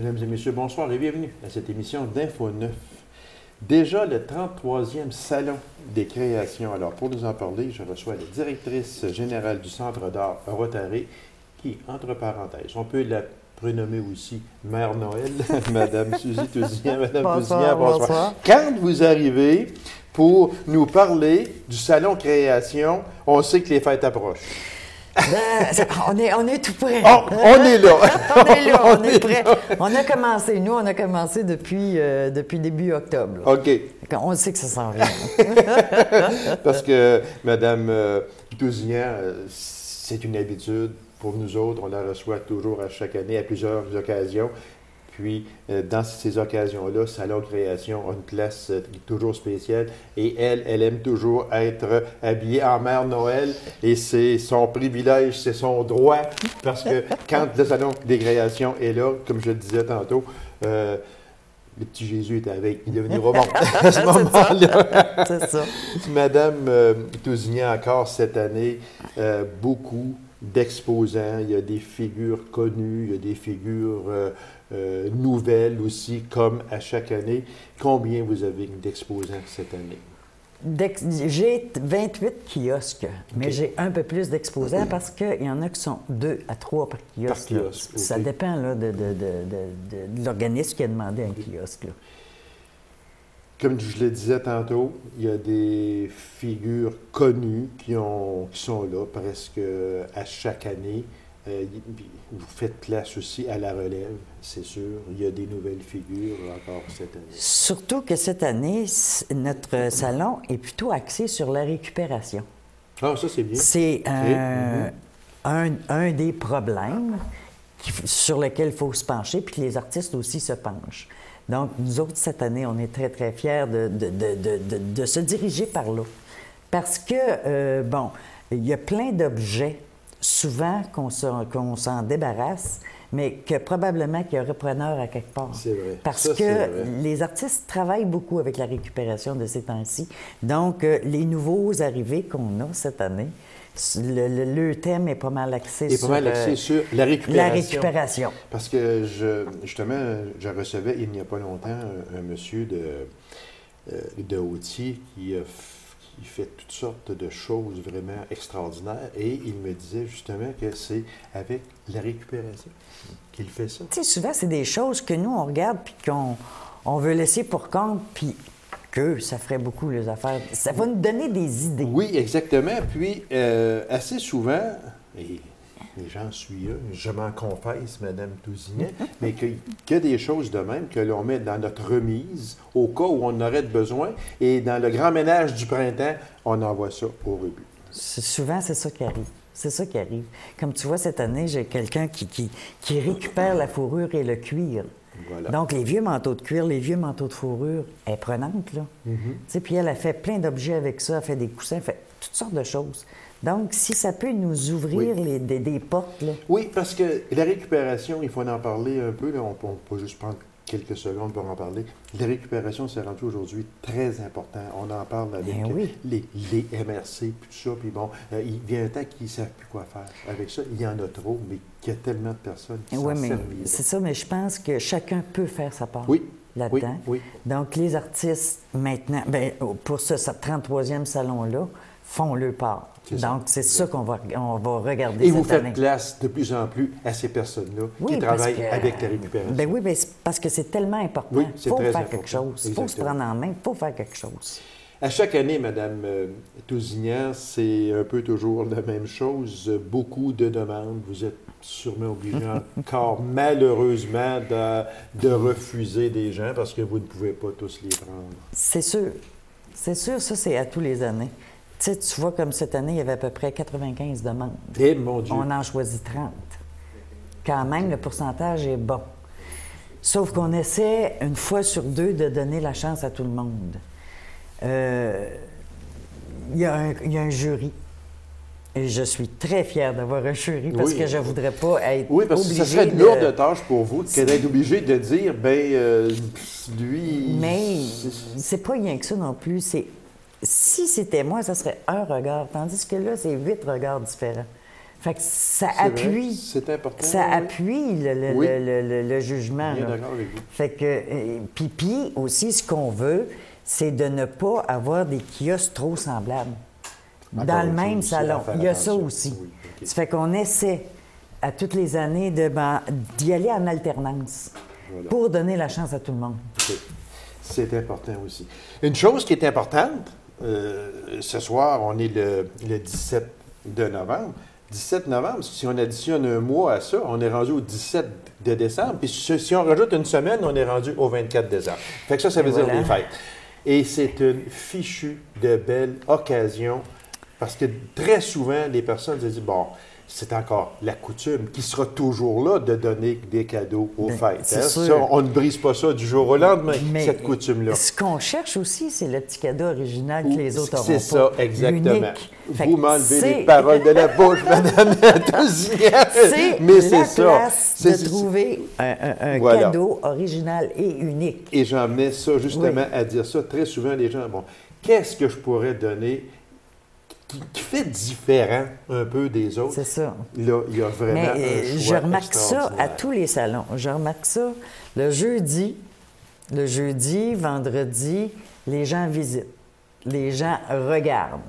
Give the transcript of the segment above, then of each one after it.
Mesdames et messieurs, bonsoir et bienvenue à cette émission d'Info 9. Déjà le 33e Salon des créations. Alors, pour nous en parler, je reçois la directrice générale du Centre d'art Rotary, qui, entre parenthèses, on peut la prénommer aussi Mère Noël, Madame Suzy Tousignan. Madame Tousignan, bonsoir. Quand vous arrivez pour nous parler du Salon Création, on sait que les fêtes approchent. On est tout prêt. On est là. On est prêt. On a commencé, nous, depuis début octobre. Là. OK. On sait que ça s'en vient. Parce que Mme Tousignan, c'est une habitude pour nous autres. On la reçoit toujours à chaque année, à plusieurs occasions. Puis, dans ces occasions-là, Salon Création a une place toujours spéciale. Et elle aime toujours être habillée en Mère Noël. Et c'est son privilège, c'est son droit. Parce que quand le Salon des Créations est là, comme je le disais tantôt, le petit Jésus est avec. Il est venu remonter à ce moment-là. C'est ça. Madame Tousignan, encore cette année, beaucoup d'exposants. Il y a des figures connues, il y a des figures nouvelles aussi, comme à chaque année. Combien vous avez d'exposants cette année? J'ai 28 kiosques, mais Okay. j'ai un peu plus d'exposants parce qu'il y en a qui sont 2 à 3 par kiosque. Par kiosque, okay. Ça dépend là, de l'organisme qui a demandé un kiosque. Là. Comme je le disais tantôt, il y a des figures connues qui sont là presque à chaque année. Vous faites place aussi à la relève, c'est sûr. Il y a des nouvelles figures encore cette année. Surtout que cette année, notre salon est plutôt axé sur la récupération. Ah, ça, c'est bien. C'est un des problèmes sur lequel il faut se pencher, puis que les artistes aussi se penchent. Donc, nous autres, cette année, on est très, très fiers de se diriger par là. Parce que, il y a plein d'objets, souvent, qu'on s'en débarrasse, mais que probablement qu'il y a un repreneur à quelque part. C'est vrai. Parce ça, que les artistes travaillent beaucoup avec la récupération de ces temps-ci. Donc, les nouveaux arrivés qu'on a cette année, le thème est pas mal axé sur la récupération. La récupération. Parce que, justement, je recevais il n'y a pas longtemps un monsieur de Hautier qui fait toutes sortes de choses vraiment extraordinaires et il me disait justement que c'est avec la récupération qu'il fait ça. Tu sais, souvent, c'est des choses que nous, on regarde puis qu'on veut laisser pour compte, puis que ça ferait beaucoup les affaires. Ça va nous donner des idées. Oui, exactement. Puis, assez souvent, et les gens suivent, je m'en confesse, Mme Tousignan, mais qu'il y a des choses de même que l'on met dans notre remise au cas où on en aurait besoin. Et dans le grand ménage du printemps, on envoie ça au rebut. Souvent, c'est ça qui arrive. C'est ça qui arrive. Comme tu vois, cette année, j'ai quelqu'un qui récupère la fourrure et le cuir. Voilà. Donc, les vieux manteaux de cuir, les vieux manteaux de fourrure, elle est prenante, là. Tu sais, puis elle a fait plein d'objets avec ça, elle fait des coussins, elle fait toutes sortes de choses. Donc, si ça peut nous ouvrir des portes, là. Oui, parce que la récupération, il faut en parler un peu, là. On peut juste prendre quelques secondes pour en parler. La récupération, c'est rendu aujourd'hui très important. On en parle avec les MRC, puis tout ça, puis bon, il vient un temps qu'ils ne savent plus quoi faire avec ça. Il y en a trop, mais il y a tellement de personnes qui s'en servent. C'est ça, mais je pense que chacun peut faire sa part là-dedans. Oui. Donc, les artistes, maintenant, pour ce 33e salon-là, font leur part. Donc, c'est ça qu'on va regarder et cette année. Et vous faites place de plus en plus à ces personnes-là qui travaillent avec la récupération. Oui, c'est parce que c'est tellement important. Oui, il faut faire quelque chose. Il faut se Exactement. prendre en main. Il faut faire quelque chose. À chaque année, Mme Tousignan, c'est un peu toujours la même chose. Beaucoup de demandes. Vous êtes sûrement obligé encore, malheureusement, de refuser des gens parce que vous ne pouvez pas tous les prendre. C'est sûr. C'est sûr, ça, c'est à tous les années. Tu sais, tu vois, comme cette année, il y avait à peu près 95 demandes. Eh, mon Dieu! On en choisit 30. Quand même, le pourcentage est bon. Sauf qu'on essaie, une fois sur 2, de donner la chance à tout le monde. Il y a un jury. Et je suis très fière d'avoir un jury parce que je ne voudrais pas être Oui, parce que ça serait une lourde tâche pour vous d'être obligé de dire, lui... Mais c'est pas rien que ça non plus. Si c'était moi, ça serait un regard, tandis que là, c'est 8 regards différents. Fait que ça C'est appuie. vrai, c'est important. Ça oui. appuie Oui. le jugement. Bien là. d'accord avec vous. Fait que, puis aussi, ce qu'on veut, c'est de ne pas avoir des kiosques trop semblables. Encore Dans le une chose même aussi à salon. faire Il y a ça attention. aussi. Oui, OK. Ça fait qu'on essaie à toutes les années d'y aller en alternance Voilà. pour donner la chance à tout le monde. OK. C'est important aussi. Une chose qui est importante, ce soir, on est le 17 de novembre. 17 novembre, si on additionne un mois à ça, on est rendu au 17 de décembre. Puis si on rajoute une semaine, on est rendu au 24 décembre. Fait que ça veut dire voilà. les fêtes. Et c'est une fichue de belle occasion parce que très souvent, les personnes se disent, bon, c'est encore la coutume qui sera toujours là de donner des cadeaux aux fêtes. c'est Hein? sûr. Ça, on ne brise pas ça du jour au lendemain, Mais cette coutume-là. ce qu'on cherche aussi, c'est le petit cadeau original que les autres auront C'est ça, pas. exactement. L'unique. Fait Vous que m'enlevez c'est- les paroles de la bouche, Madame Tousignan. C'est Mais la c'est ça. place C'est- de trouver un Voilà. cadeau original et unique. Et j'en mets ça justement Oui. à dire ça. Très souvent, les gens, bon, qu'est-ce que je pourrais donner qui fait différent un peu des autres? C'est ça. Là, il y a vraiment Mais un je choix remarque ça à extraordinaire. tous les salons. Je remarque ça le jeudi, vendredi, les gens visitent. Les gens regardent.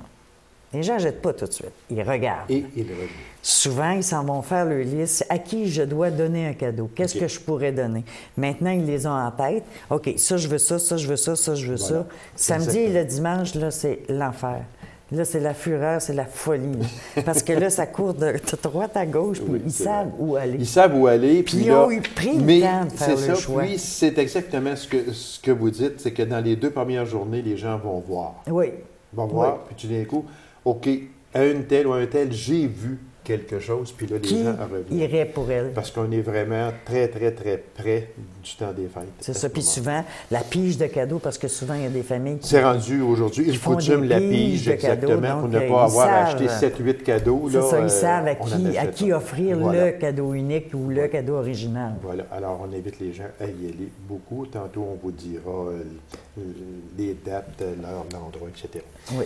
Les gens ne jettent pas tout de suite. Ils regardent. Et il revient. Souvent, ils s'en vont faire leur liste. À qui je dois donner un cadeau? Qu'est-ce OK. que je pourrais donner? Maintenant, ils les ont en tête. OK, ça, je veux ça, ça, je veux ça, ça, je veux Voilà. ça. Samedi et Exactement. le dimanche, là, c'est l'enfer. Là, c'est la fureur, c'est la folie. là. Parce que là, ça court de droite à gauche, puis Oui, ils c'est savent vrai. où aller. Ils savent où aller. Puis ils là, ont eu pris le mais temps de faire c'est le ça, choix. Puis c'est exactement ce que vous dites, c'est que dans les 2 premières journées, les gens vont voir. Oui. Vont voir, Oui. puis tout d'un coup, OK, à une telle ou à un tel, j'ai vu quelque chose, puis là, les Qui gens reviennent. irait pour elle? Parce qu'on est vraiment très, très, très près du temps des fêtes. C'est à ça. ce Puis moment. souvent, la pige de cadeaux, parce que souvent, il y a des familles qui... C'est rendu aujourd'hui, il font coutume des la piges pige, de cadeaux, exactement, pour donc, ne ils pas avoir savent. acheté 7-8 cadeaux. C'est là, ça, ils savent on en à achète qui un. offrir Voilà. le cadeau unique ou le cadeau original. Voilà. Alors, on invite les gens à y aller beaucoup. Tantôt, on vous dira les dates, l'heure, l'endroit, etc. Oui.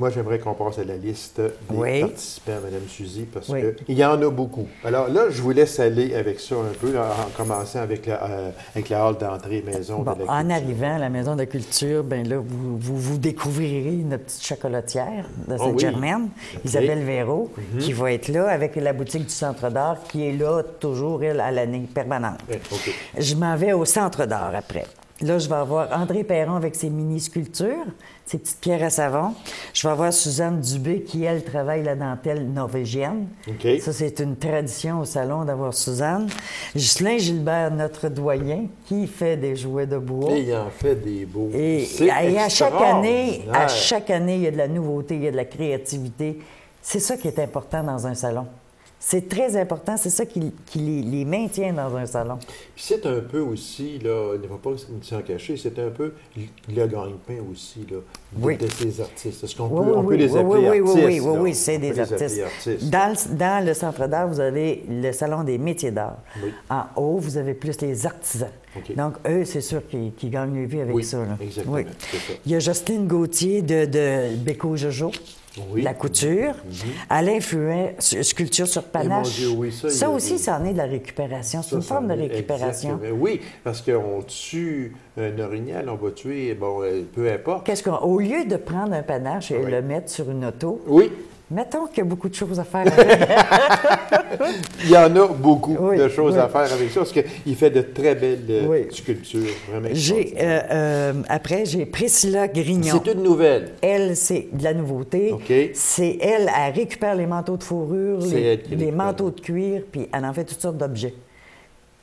Moi, j'aimerais qu'on passe à la liste des Oui. participants, Mme Suzy, parce Oui. qu'il y en a beaucoup. Alors là, je vous laisse aller avec ça un peu, là, en commençant avec la hall d'entrée maison Bon, de la en culture. arrivant à la Maison de la Culture, bien là, vous découvrirez notre petite chocolatière de Oh oui. Sainte-Germaine, Isabelle Véraud, qui va être là avec la boutique du Centre d'art qui est là toujours, elle, à l'année permanente. OK. Je m'en vais au Centre d'art après. Là, je vais avoir André Perron avec ses mini-sculptures, ses petites pierres à savon. Je vais avoir Suzanne Dubé qui, elle, travaille la dentelle norvégienne. OK. Ça, c'est une tradition au salon d'avoir Suzanne. Ghislain Gilbert, notre doyen, qui fait des jouets de bois. Et il en fait des beaux. Et C'est à chaque année, extraordinaire. il y a de la nouveauté, il y a de la créativité. C'est ça qui est important dans un salon. C'est très important, c'est ça qui les maintient dans un salon. Puis c'est un peu aussi, là, il ne va pas s'en cacher, c'est un peu le gagne-pain aussi, là, Oui. de ces artistes. Est-ce qu'on Oui, peut, on peut les appeler artistes? oui, là? c'est On des peut les appeler artistes. artistes. Dans le Centre d'art, vous avez le Salon des métiers d'art. Oui. En haut, vous avez plus les artisans. OK. Donc, eux, c'est sûr qu'ils gagnent le vie avec Oui, ça. Là. exactement, c'est ça. Il y a Jocelyne Gauthier de Béco Jojo. Oui. La couture. Alain Fluet, sculpture sur panache. Eh mon Dieu, oui, ça, il y a aussi, des- ça en est de la récupération. C'est une Ça, forme de ça en est récupération. exactement. Oui, parce qu'on tue un orignal, on va tuer, bon, peu importe. Au lieu de prendre un panache et Oui. le mettre sur une auto, Oui, mettons qu'il y a beaucoup de choses à faire avec. il y en a beaucoup Oui, de choses oui. à faire avec ça, parce qu'il fait de très belles Oui. sculptures, vraiment J'ai, extraordinaires. après, j'ai Priscilla Grignon. C'est une nouvelle. Elle, c'est de la nouveauté. OK. C'est elle récupère les manteaux de fourrure, C'est elle qui les récupère. manteaux de cuir, puis elle en fait toutes sortes d'objets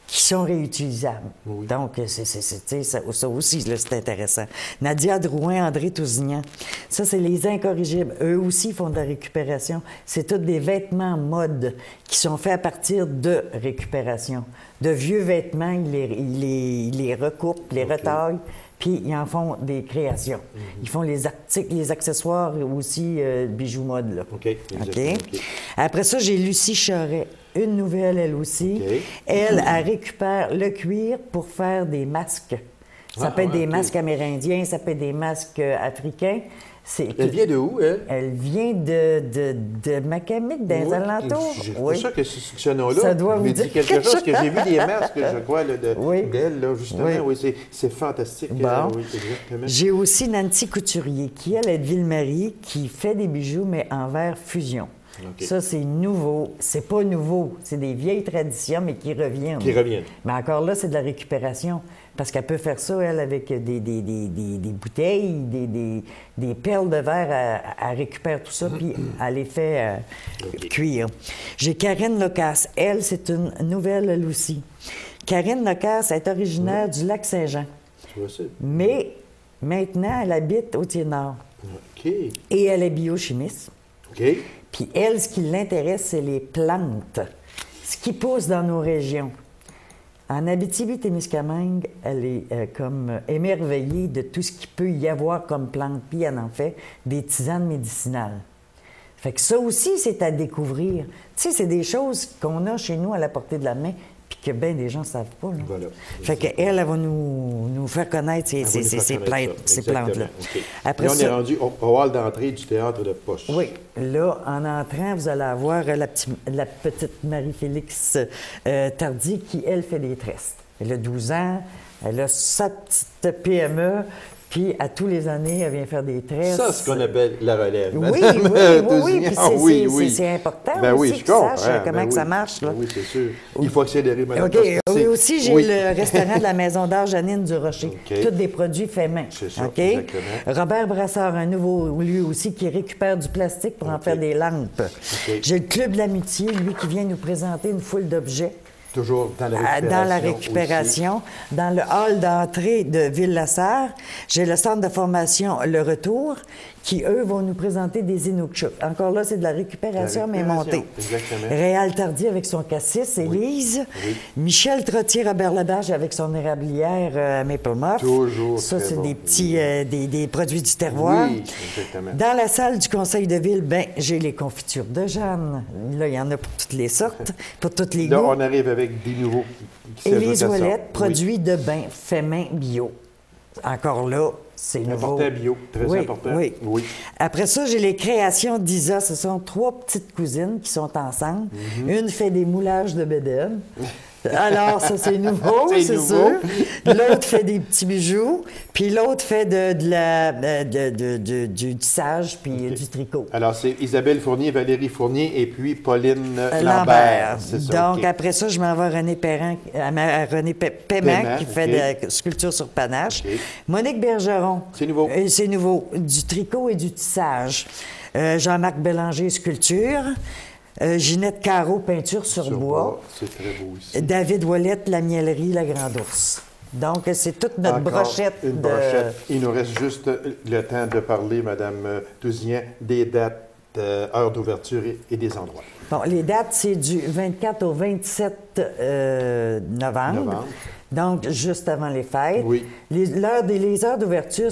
qui sont réutilisables. Oui. Donc, ça aussi, là, c'est intéressant. Nadia Drouin, André Tousignan. Ça, c'est les incorrigibles. Eux aussi font de la récupération. C'est tous des vêtements mode qui sont faits à partir de récupération. De vieux vêtements, ils les recoupent, les retaillent, puis ils en font des créations. Ils font les articles, les accessoires aussi, bijoux mode, là. OK, exactement. OK? OK. Après ça, j'ai Lucie Charret. Une nouvelle, elle aussi. OK. Elle récupère le cuir pour faire des masques. Ça peut être des OK. masques amérindiens, ça peut être des masques africains. Elle vient de où, elle? Elle vient de Macamic, dans les alentours. J'ai Oui. ça que ce nom-là Ça doit vous me dire dit quelque quelque chose, chose. que j'ai vu des masques, je crois, là, Oui. d'elle, là, justement. Oui. Oui, c'est fantastique. Bon. Oui, exactement. J'ai aussi Nancy Couturier, qui, elle, est de Ville-Marie, qui fait des bijoux, mais en verre fusion. OK. Ça, c'est nouveau. C'est pas nouveau. C'est des vieilles traditions, mais qui reviennent. Qui reviennent. Mais encore là, c'est de la récupération. Parce qu'elle peut faire ça, elle, avec des bouteilles, des perles de verre. Elle récupère tout ça, puis elle les fait cuire. J'ai Karine Locasse. Elle, c'est une nouvelle, elle aussi. Karine Locasse est originaire du Lac-Saint-Jean. Tu vois ça? Mais maintenant, elle habite au Thiers-Nord. OK. Et elle est biochimiste. OK. Puis elle, ce qui l'intéresse, c'est les plantes, ce qui pousse dans nos régions. En Abitibi-Témiscamingue, elle est comme émerveillée de tout ce qu'il peut y avoir comme plante, puis elle en fait des tisanes médicinales. Fait que ça aussi, c'est à découvrir. Tu sais, c'est des choses qu'on a chez nous à la portée de la main, puis que bien des gens ne savent pas. Là. Voilà. Fait qu'elle, elle va nous faire connaître ces plantes-là. OK. Après Là, on est ça, rendu au hall d'entrée du théâtre de Poche. oui, là, en entrant, vous allez avoir la petite Marie-Félix Tardy qui, elle, fait des tresses. Elle a 12 ans, elle a sa petite PME, puis à tous les années, elle vient faire des tresses. Ça, c'est ce qu'on appelle la relève. Oui, puis c'est important aussi je qu'ils comprends. sachent comment que ça marche. Là. Ben oui, c'est sûr. Il faut accélérer, madame. OK. parce que Oui, c'est- aussi, j'ai le restaurant de la Maison d'art Janine du Rocher. OK. Tous des produits faits main. C'est ça, OK? exactement. Robert Brassard, un nouveau lieu aussi qui récupère du plastique pour en OK. faire des lampes. OK. J'ai le Club de l'Amitié, lui, qui vient nous présenter une foule d'objets. Toujours dans la récupération. Dans la récupération. Dans le hall d'entrée de Ville-la-Sarre, j'ai le centre de formation Le Retour, qui, eux, vont nous présenter des inukshuk. Encore là, c'est de la récupération, mais récupération, montée. exactement. Réal Tardy avec son cassis, Élise. Oui. Michel Trottier, Robert Lebage avec son érablière Maple Muff. Toujours Ça, très c'est bon. des petits des produits du terroir. Oui, exactement. Dans la salle du conseil de ville, ben j'ai les confitures de Jeanne. Là, il y en a pour toutes les sortes, pour toutes les Là, goûts. on arrive avec des nouveaux qui Élise s'ajoutent à ça. Ouellette, Oui. produits de bain fait main bio. Encore là, c'est nouveau. Important bio, très Oui, important. oui. Après ça, j'ai les créations d'Isa. Ce sont 3 petites cousines qui sont ensemble. Une fait des moulages de bédaine. Alors, ça, c'est nouveau, C'est c'est nouveau. sûr. L'autre fait des petits bijoux. Puis l'autre fait du tissage puis du tricot. Alors, c'est Isabelle Fournier, Valérie Fournier et puis Pauline Lambert. Lambert. C'est ça, Donc, OK. après ça, je m'en vais à René Paiement, Paiement, qui fait de la sculpture sur panache. OK. Monique Bergeron. C'est nouveau. C'est nouveau. Du tricot et du tissage. Jean-Marc Bélanger, sculpture. Ginette Caro, peinture sur bois. C'est très beau aussi. David Ouellette, la miellerie, la Grande Ours. Donc, c'est toute notre Encore brochette. une brochette. Il nous reste juste le temps de parler, Madame Tousignan, des dates, heures d'ouverture et des endroits. Bon, les dates, c'est du 24 au 27 novembre. Donc, juste avant les fêtes. Oui. Les heures d'ouverture,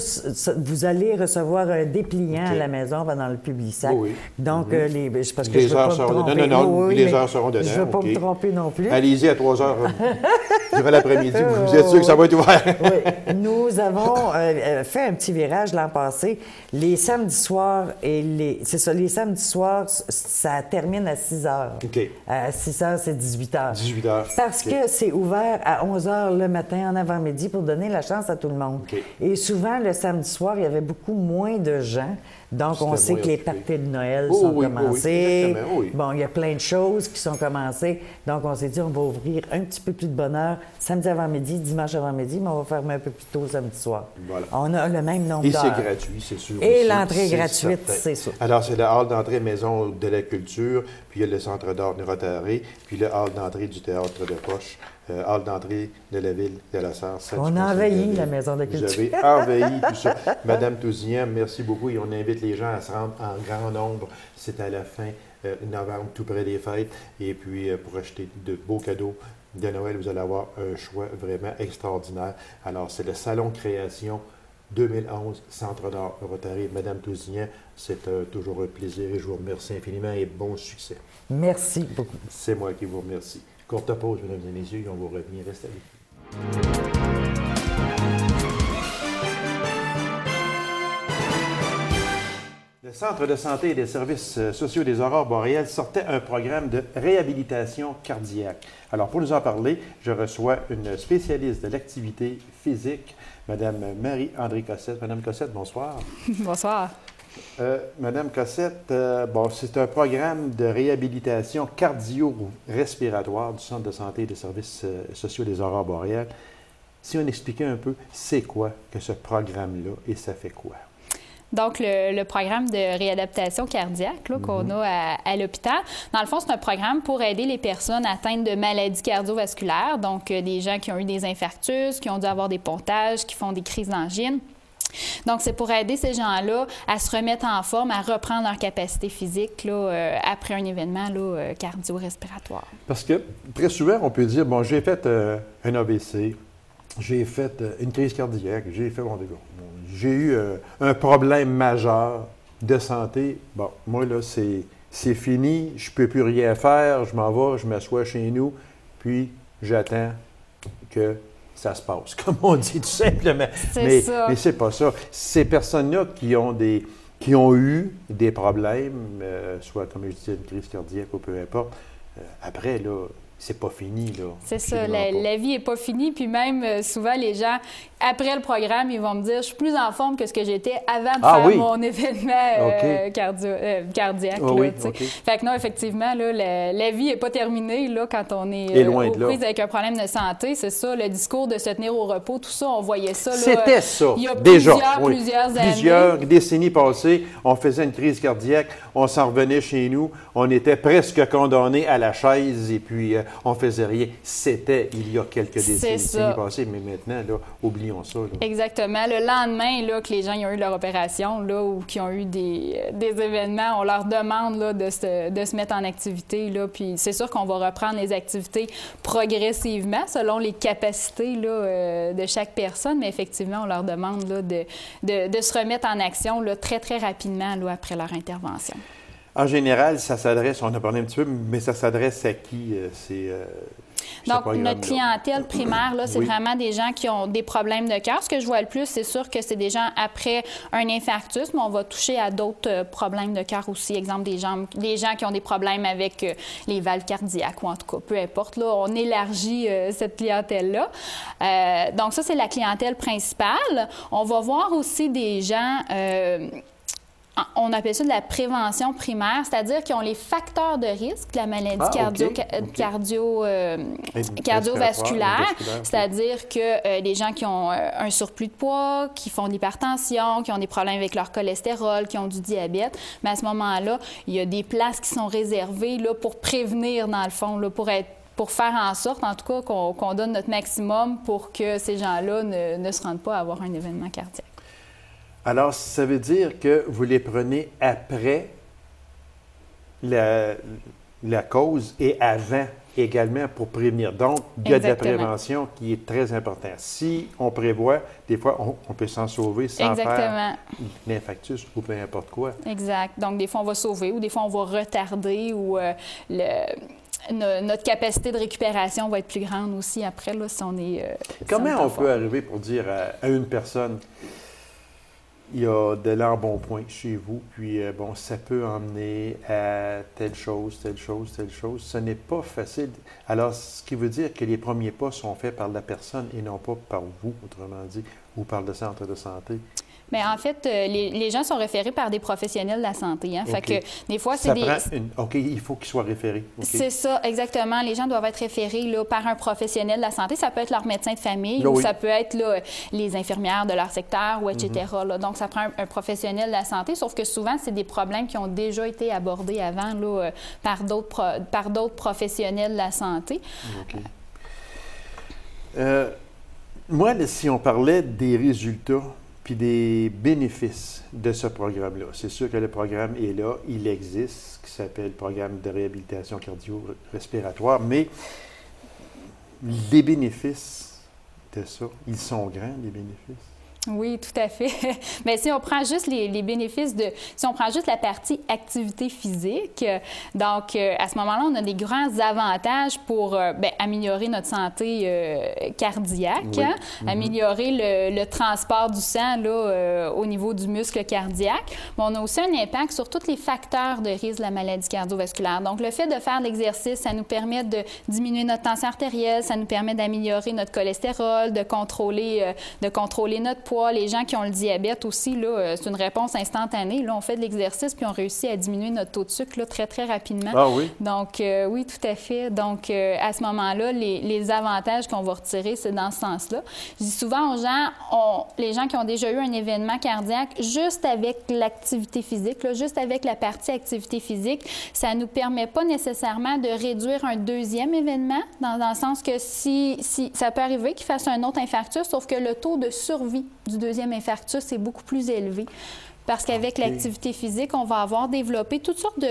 vous allez recevoir un dépliant OK. à la maison pendant le Publisac. Oui, oui. Donc, parce que Les je veux heures pas me seront- tromper. non, les mais heures seront dedans, Je ne veux pas OK. me tromper non plus. Allez-y à 3 heures durant l'après-midi. Vous êtes sûr que ça va être ouvert? Oui. Nous avons fait un petit virage l'an passé. Les samedis soirs c'est ça, les samedis soirs, ça termine à 6 heures. OK. À 6 heures, c'est 18 heures. 18 heures. Parce OK. que c'est ouvert à 11 heures le matin en avant-midi pour donner la chance à tout le monde. OK. Et souvent, le samedi soir, il y avait beaucoup moins de gens. Donc, on C'était sait moins que les occupé. parties de Noël Oh, sont oui, oui, commencées. exactement, oui. Bon, il y a plein de choses qui sont commencées. Donc, on s'est dit, on va ouvrir un petit peu plus de bonne heure samedi avant-midi, dimanche avant-midi, mais on va fermer un peu plus tôt samedi soir. Voilà. On a le même nombre Et d'heures. c'est gratuit, c'est sûr. Et aussi, l'entrée c'est gratuite, certain. c'est sûr. Alors, c'est le hall d'entrée Maison de la Culture, puis il y a le Centre d'art de Rotary, puis le hall d'entrée du Théâtre de Poche, hall d'entrée de la ville de la Sarre. On a envahi la Maison de la Culture. Vous avez envahi tout ça. Madame Tousignan, merci beaucoup et on invite les gens à se rendre en grand nombre. C'est à la fin novembre, tout près des fêtes. Et puis, pour acheter de beaux cadeaux de Noël, vous allez avoir un choix vraiment extraordinaire. Alors, c'est le Salon Création 2011, Centre d'art Rotary. Madame Tousignan, c'est toujours un plaisir et je vous remercie infiniment et bon succès. Merci beaucoup. C'est moi qui vous remercie. Courte pause, mesdames et messieurs, et on vous revient. Restez avec nous. Centre de santé et des services sociaux des Aurores boréales sortait un programme de réhabilitation cardiaque. Alors, pour nous en parler, je reçois une spécialiste de l'activité physique, Mme Marie-André Cossette. Madame Cossette, bonsoir. Bonsoir. Madame Cossette, c'est un programme de réhabilitation cardio-respiratoire du Centre de santé et des services sociaux des Aurores boréales. Si on expliquait un peu, c'est quoi que ce programme-là et ça fait quoi? Donc, le programme de réadaptation cardiaque qu'on a à l'hôpital, dans le fond, c'est un programme pour aider les personnes atteintes de maladies cardiovasculaires, donc des gens qui ont eu des infarctus, qui ont dû avoir des pontages, qui font des crises d'angine. Donc, c'est pour aider ces gens-là à se remettre en forme, à reprendre leur capacité physique après un événement cardio-respiratoire. Parce que très souvent, on peut dire, bon, j'ai fait un AVC, j'ai fait une crise cardiaque, j'ai eu un problème majeur de santé. Bon, moi, là, c'est fini, je ne peux plus rien faire, je m'en vais, je m'assois chez nous, puis j'attends que ça se passe, comme on dit tout simplement. Mais c'est pas ça. Ces personnes-là qui ont eu des problèmes, soit, comme je disais, une crise cardiaque ou peu importe, après, là, c'est pas fini, là. C'est ça, la vie n'est pas finie. Puis même, souvent, les gens, après le programme, ils vont me dire « Je suis plus en forme que ce que j'étais avant de faire mon événement cardiaque. » Fait que non, effectivement, là, la vie n'est pas terminée là, quand on est aux prises avec un problème de santé. C'est ça, le discours de se tenir au repos, tout ça, on voyait ça. C'était ça, il y a déjà. Plusieurs années. Plusieurs décennies passées, on faisait une crise cardiaque, on s'en revenait chez nous, on était presque condamnés à la chaise et puis on faisait rien. C'était il y a quelques décennies passées, mais maintenant, là, oublions ça. Là. Exactement. Le lendemain là, que les gens ont eu leur opération là, ou qui ont eu des événements, on leur demande là, de se mettre en activité. Là, puis c'est sûr qu'on va reprendre les activités progressivement selon les capacités là, de chaque personne, mais effectivement, on leur demande là, de se remettre en action là, très, très rapidement là, après leur intervention. En général, ça s'adresse, on a parlé un petit peu, mais ça s'adresse à qui? Donc, notre clientèle primaire, là, c'est vraiment des gens qui ont des problèmes de cœur. Ce que je vois le plus, c'est sûr que c'est des gens après un infarctus, mais on va toucher à d'autres problèmes de cœur aussi. Exemple, des gens qui ont des problèmes avec les valves cardiaques ou en tout cas, peu importe. Là, on élargit cette clientèle-là. Donc, ça, c'est la clientèle principale. On va voir aussi des gens... on appelle ça de la prévention primaire, c'est-à-dire qu'ils ont les facteurs de risque de la maladie cardiovasculaire, c'est-à-dire que les gens qui ont un surplus de poids, qui font de l'hypertension, qui ont des problèmes avec leur cholestérol, qui ont du diabète, mais à ce moment-là, il y a des places qui sont réservées là, pour prévenir, dans le fond, là, pour faire en sorte, en tout cas, qu'on donne notre maximum pour que ces gens-là ne se rendent pas à avoir un événement cardiaque. Alors, ça veut dire que vous les prenez après la cause et avant également pour prévenir. Donc, il y a de la prévention qui est très importante. Si on prévoit, des fois, on peut s'en sauver sans faire l'infarctus ou peu importe quoi. Exact. Donc, des fois, on va sauver ou des fois, on va retarder ou notre capacité de récupération va être plus grande aussi après, là, si on est... Comment on peut arriver pour dire à une personne... Il y a de l'embonpoint chez vous, puis ça peut emmener à telle chose, telle chose, telle chose. Ce n'est pas facile. Alors, ce qui veut dire que les premiers pas sont faits par la personne et non pas par vous, autrement dit, ou par le centre de santé. Bien, en fait, les gens sont référés par des professionnels de la santé. Hein? Fait que des fois, c'est OK, il faut qu'ils soient référés. Okay. C'est ça, exactement. Les gens doivent être référés là, par un professionnel de la santé. Ça peut être leur médecin de famille ou ça peut être là, les infirmières de leur secteur, ou etc. Là. Donc, ça prend un professionnel de la santé, sauf que souvent, c'est des problèmes qui ont déjà été abordés avant là, par d'autres professionnels de la santé. OK. Moi, si on parlait des résultats puis des bénéfices de ce programme-là. C'est sûr que le programme est là, il existe, qui s'appelle Programme de réhabilitation cardio-respiratoire, mais les bénéfices de ça, ils sont grands, les bénéfices? Oui, tout à fait. Bien, si on prend juste les bénéfices si on prend juste la partie activité physique, donc à ce moment-là, on a des grands avantages pour améliorer notre santé cardiaque, oui. Améliorer le transport du sang là, au niveau du muscle cardiaque. Mais on a aussi un impact sur tous les facteurs de risque de la maladie cardiovasculaire. Donc, le fait de faire de l'exercice, ça nous permet de diminuer notre tension artérielle, ça nous permet d'améliorer notre cholestérol, de contrôler notre poids. Les gens qui ont le diabète aussi, là, c'est une réponse instantanée. Là, on fait de l'exercice puis on réussit à diminuer notre taux de sucre là, très, très rapidement. Ah oui? Donc, oui, tout à fait. Donc, à ce moment-là, les avantages qu'on va retirer, c'est dans ce sens-là. Je dis souvent aux gens, les gens qui ont déjà eu un événement cardiaque, juste avec l'activité physique, là, juste avec la partie activité physique, ça ne nous permet pas nécessairement de réduire un deuxième événement, dans le sens que si ça peut arriver qu'il fasse un autre infarctus, sauf que le taux de survie du deuxième infarctus est beaucoup plus élevé. Parce qu'avec l'activité physique, on va avoir développé toutes sortes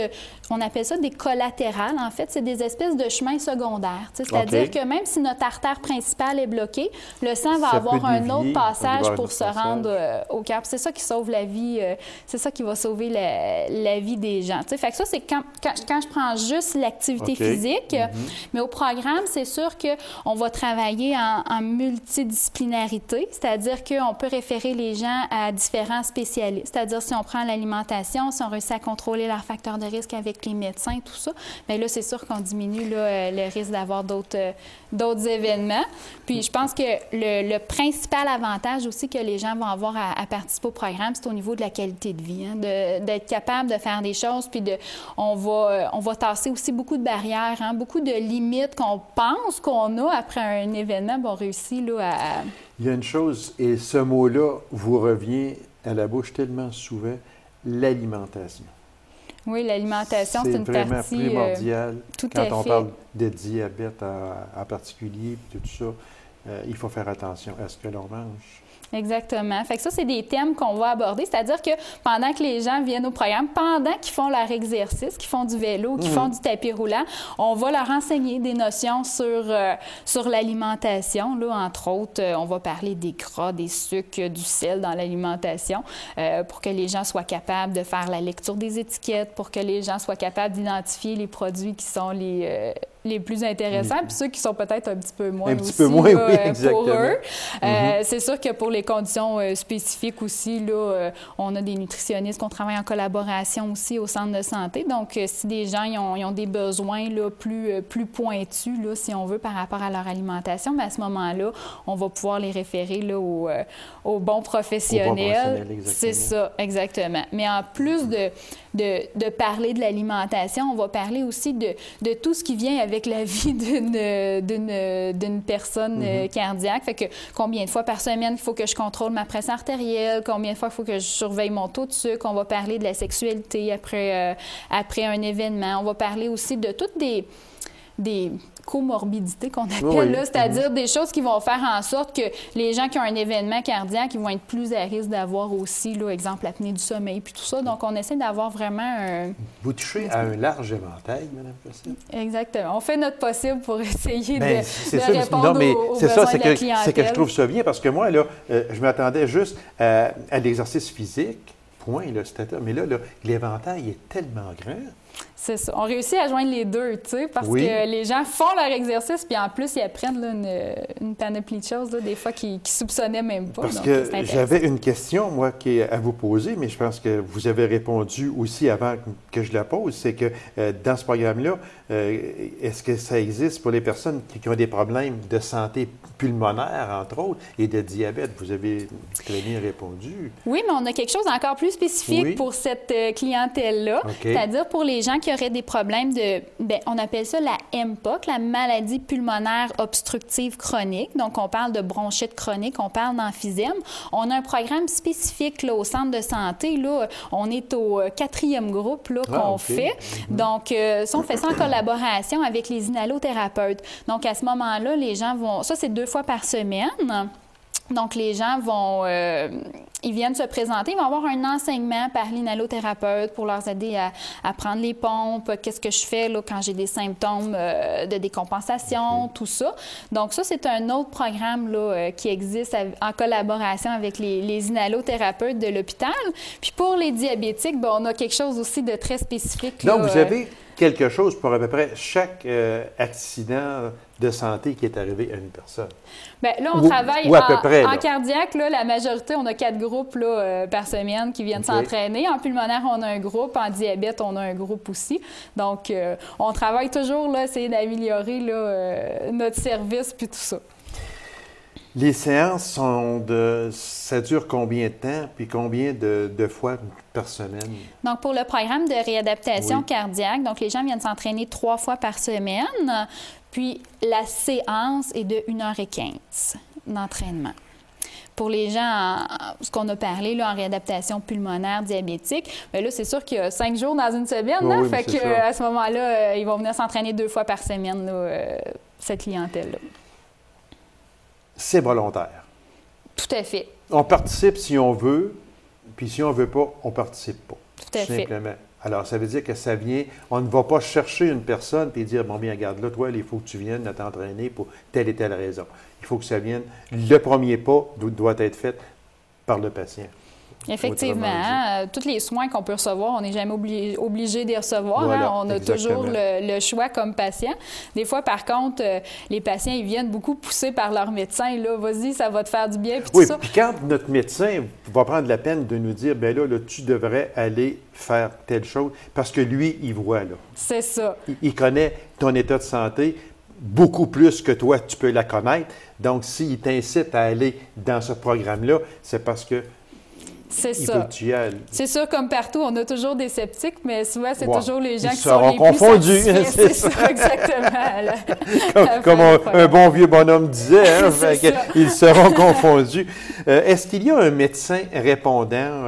on appelle ça des collatérales. En fait, c'est des espèces de chemins secondaires. C'est-à-dire que même si notre artère principale est bloquée, le sang va avoir un autre passage pour se rendre au cœur. C'est ça qui sauve la vie, c'est ça qui va sauver la vie des gens. Fait que ça, c'est quand je prends juste l'activité physique. Mais au programme, c'est sûr qu'on va travailler en multidisciplinarité, c'est-à-dire qu'on peut référer les gens à différents spécialistes. C'est-à-dire si on prend l'alimentation, si on réussit à contrôler leurs facteurs de risque avec les médecins, tout ça, bien là, c'est sûr qu'on diminue là, le risque d'avoir d'autres événements. Puis je pense que le principal avantage aussi que les gens vont avoir à participer au programme, c'est au niveau de la qualité de vie, hein, d'être capable de faire des choses, puis on va tasser aussi beaucoup de barrières, hein, beaucoup de limites qu'on pense qu'on a après un événement, on réussit là, à... Il y a une chose, et ce mot-là vous revient à la bouche tellement souvent, l'alimentation. Oui, l'alimentation, c'est une vraiment partie primordiale. Quand on fait. parle de diabète en particulier, puis tout ça, il faut faire attention à ce que l'on mange. Exactement. Fait que ça, c'est des thèmes qu'on va aborder. C'est-à-dire que pendant que les gens viennent au programme, pendant qu'ils font leur exercice, qu'ils font du vélo, qu'ils font du tapis roulant, on va leur enseigner des notions sur l'alimentation. Là, entre autres, on va parler des gras, des sucres, du sel dans l'alimentation pour que les gens soient capables de faire la lecture des étiquettes, pour que les gens soient capables d'identifier les produits qui sont les plus intéressants, puis ceux qui sont peut-être un petit peu moins aussi oui, pour eux. C'est sûr que pour les conditions spécifiques aussi, là, on a des nutritionnistes qu'on travaille en collaboration aussi au centre de santé. Donc, si des gens ils ont des besoins là, plus pointus, là, si on veut, par rapport à leur alimentation, bien, à ce moment-là, on va pouvoir les référer là, aux bons professionnels. C'est ça, exactement. Mais en plus de parler de l'alimentation, on va parler aussi de tout ce qui vient avec la vie d'une personne cardiaque. Fait que combien de fois par semaine il faut que je contrôle ma pression artérielle, combien de fois il faut que je surveille mon taux de sucre. On va parler de la sexualité après un événement. On va parler aussi de toutes des comorbidités qu'on appelle, là, c'est-à-dire des choses qui vont faire en sorte que les gens qui ont un événement cardiaque, ils vont être plus à risque d'avoir aussi, là, exemple, l'apnée du sommeil, puis tout ça. Donc, on essaie d'avoir vraiment un... Vous touchez à un large éventail, Mme Cossette. Exactement. On fait notre possible pour essayer de aux répondre aux besoins de la clientèle. C'est que je trouve ça bien, parce que moi, là, je m'attendais juste à l'exercice physique, point, là, mais là, l'éventail est tellement grand. C'est ça. On réussit à joindre les deux, tu sais, parce que les gens font leur exercice, puis en plus, ils apprennent là, une panoplie de choses, là, des fois, qu'ils ne soupçonnaient même pas. Parce donc, que j'avais une question, moi, à vous poser, mais je pense que vous avez répondu aussi avant que je la pose, c'est que dans ce programme-là, est-ce que ça existe pour les personnes qui ont des problèmes de santé pulmonaire, entre autres, et de diabète? Vous avez très bien répondu. Oui, mais on a quelque chose d'encore plus spécifique pour cette clientèle-là, c'est-à-dire pour les gens qui auraient des problèmes on appelle ça la MPOC, la maladie pulmonaire obstructive chronique. Donc, on parle de bronchite chronique, on parle d'emphysème. On a un programme spécifique là, au centre de santé. Là, on est au 4e groupe là, qu'on fait. Donc, ça, on fait ça en collaboration avec les inhalothérapeutes. Donc, à ce moment-là, les gens vont... Ça, c'est 2 fois par semaine. Donc, les gens vont ils viennent se présenter, ils vont avoir un enseignement par l'inhalothérapeute pour leur aider à prendre les pompes, qu'est-ce que je fais là, quand j'ai des symptômes de décompensation, tout ça. Donc ça, c'est un autre programme là, qui existe en collaboration avec les inhalothérapeutes de l'hôpital. Puis pour les diabétiques, bien, on a quelque chose aussi de très spécifique. Donc, là, vous avez quelque chose pour à peu près chaque accident de santé qui est arrivé à une personne. Bien, là, on travaille ou à peu près, en cardiaque. Là, la majorité, on a 4 groupes là, par semaine qui viennent s'entraîner. En pulmonaire, on a un groupe. En diabète, on a un groupe aussi. Donc, on travaille toujours là, essayer d'améliorer là, notre service puis tout ça. Les séances ça dure combien de temps, puis combien de fois par semaine? Donc, pour le programme de réadaptation cardiaque, donc les gens viennent s'entraîner 3 fois par semaine, puis la séance est de 1h15 d'entraînement. Pour les gens, ce qu'on a parlé là, en réadaptation pulmonaire diabétique, bien là, c'est sûr qu'il y a 5 jours dans une semaine. Oui, fait qu'à ce moment-là, ils vont venir s'entraîner 2 fois par semaine, là, cette clientèle-là. C'est volontaire. Tout à fait. On participe si on veut, puis si on ne veut pas, on ne participe pas. Tout à fait. Simplement. Alors, ça veut dire que ça vient, on ne va pas chercher une personne et dire, bon, bien, regarde, là, toi, il faut que tu viennes à t'entraîner pour telle et telle raison. Il faut que ça vienne. Le premier pas doit être fait par le patient. Effectivement, tous les soins qu'on peut recevoir, on n'est jamais obligé de les recevoir. Voilà, on a toujours le choix comme patient. Des fois, par contre, les patients, ils viennent beaucoup poussés par leur médecin. Là, vas-y, ça va te faire du bien. Puis oui, tout ça. Puis quand notre médecin va prendre la peine de nous dire, bien là, tu devrais aller faire telle chose, parce que lui, il voit, là. C'est ça. Il connaît ton état de santé beaucoup plus que toi, tu peux la connaître. Donc, s'il t'incite à aller dans ce programme-là, c'est parce que c'est ça. C'est sûr, comme partout, on a toujours des sceptiques, mais souvent, c'est toujours les gens qui sont les confondus. Plus c'est ça, exactement. Comme un bon vieux bonhomme disait, hein, ils seront confondus. Est-ce qu'il y a un médecin répondant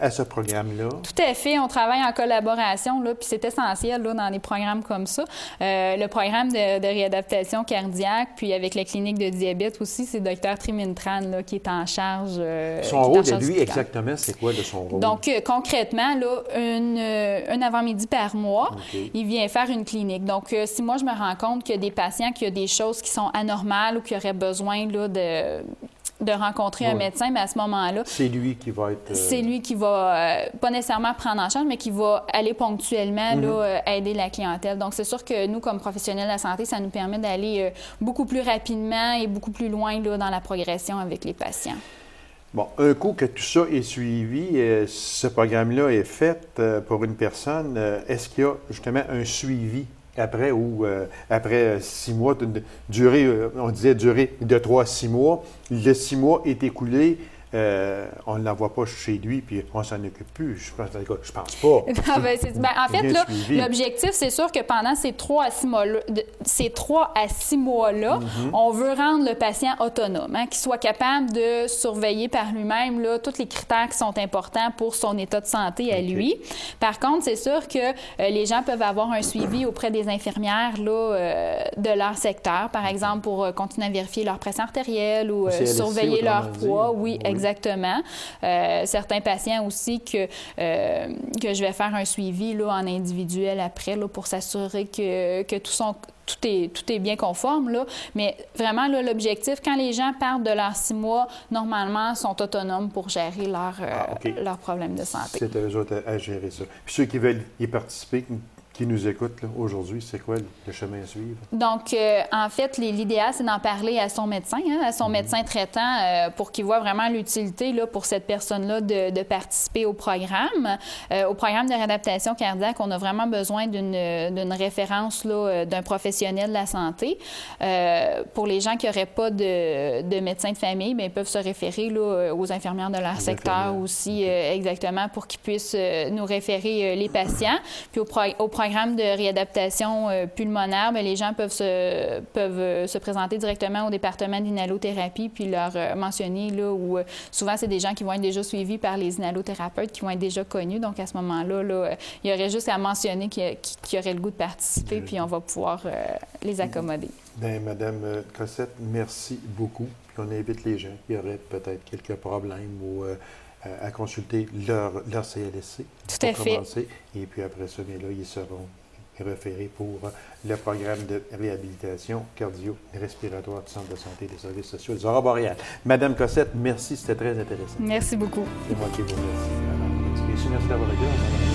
à ce programme-là? Tout à fait. On travaille en collaboration, là, puis c'est essentiel là, dans des programmes comme ça. Le programme de réadaptation cardiaque, puis avec la clinique de diabète aussi, c'est Dr Trimintran là, qui est en charge. Son rôle de lui, exactement, c'est quoi de son rôle? Donc, concrètement, là, un avant-midi par mois, il vient faire une clinique. Donc, si moi, je me rends compte qu'il y a des patients qui ont des choses qui sont anormales ou qui auraient besoin là, de rencontrer un médecin, mais à ce moment-là... C'est lui qui va être... C'est lui qui va, pas nécessairement prendre en charge, mais qui va aller ponctuellement là, aider la clientèle. Donc, c'est sûr que nous, comme professionnels de la santé, ça nous permet d'aller beaucoup plus rapidement et beaucoup plus loin là, dans la progression avec les patients. Bon, un coup que tout ça est suivi, ce programme-là est fait pour une personne, est-ce qu'il y a justement un suivi après ou après 6 mois, on disait durée de 3 à 6 mois, le 6 mois est écoulé, on ne l'envoie pas chez lui, puis on s'en occupe plus. Je pense pas. En fait, là, l'objectif, c'est sûr que pendant ces 3 à 6 mois-là, on veut rendre le patient autonome, hein, qu'il soit capable de surveiller par lui-même là, tous les critères qui sont importants pour son état de santé à lui. Par contre, c'est sûr que les gens peuvent avoir un suivi auprès des infirmières là, de leur secteur, par exemple, pour continuer à vérifier leur pression artérielle ou surveiller leur poids. Oui, exactement. Certains patients aussi que je vais faire un suivi là, en individuel après là, pour s'assurer que tout est bien conforme. Là. Mais vraiment, là, l'objectif, quand les gens partent de leurs 6 mois, normalement, sont autonomes pour gérer leurs problèmes de santé. C'est à eux autres à gérer ça. Puis ceux qui veulent y participer, qui nous écoutent aujourd'hui, c'est quoi le chemin à suivre? Donc, en fait, l'idéal, c'est d'en parler à son médecin, hein, à son médecin traitant, pour qu'il voit vraiment l'utilité là, pour cette personne-là de participer au programme. Au programme de réadaptation cardiaque, on a vraiment besoin d'une référence là, d'un professionnel de la santé. Pour les gens qui n'auraient pas de médecin de famille, bien, ils peuvent se référer là, aux infirmières de leur secteur aussi, exactement, pour qu'ils puissent nous référer les patients. Puis au programme de réadaptation pulmonaire, bien, les gens peuvent se présenter directement au département d'inhalothérapie puis leur mentionner là, où souvent, c'est des gens qui vont être déjà suivis par les inhalothérapeutes qui vont être déjà connus. Donc, à ce moment-là, là, il y aurait juste à mentionner qu'il y aurait le goût de participer puis on va pouvoir les accommoder. Bien, Madame Cossette, merci beaucoup. puis on invite les gens qui auraient peut-être quelques problèmes ou à consulter leur CLSC. Tout à fait. Et puis après ça, bien là, ils seront référés pour le programme de réhabilitation cardio-respiratoire du Centre de santé et des services sociaux des Aurores boréales. Madame Cossette, merci, c'était très intéressant. Merci beaucoup. C'est moi qui vous remercie. Merci d'avoir été là.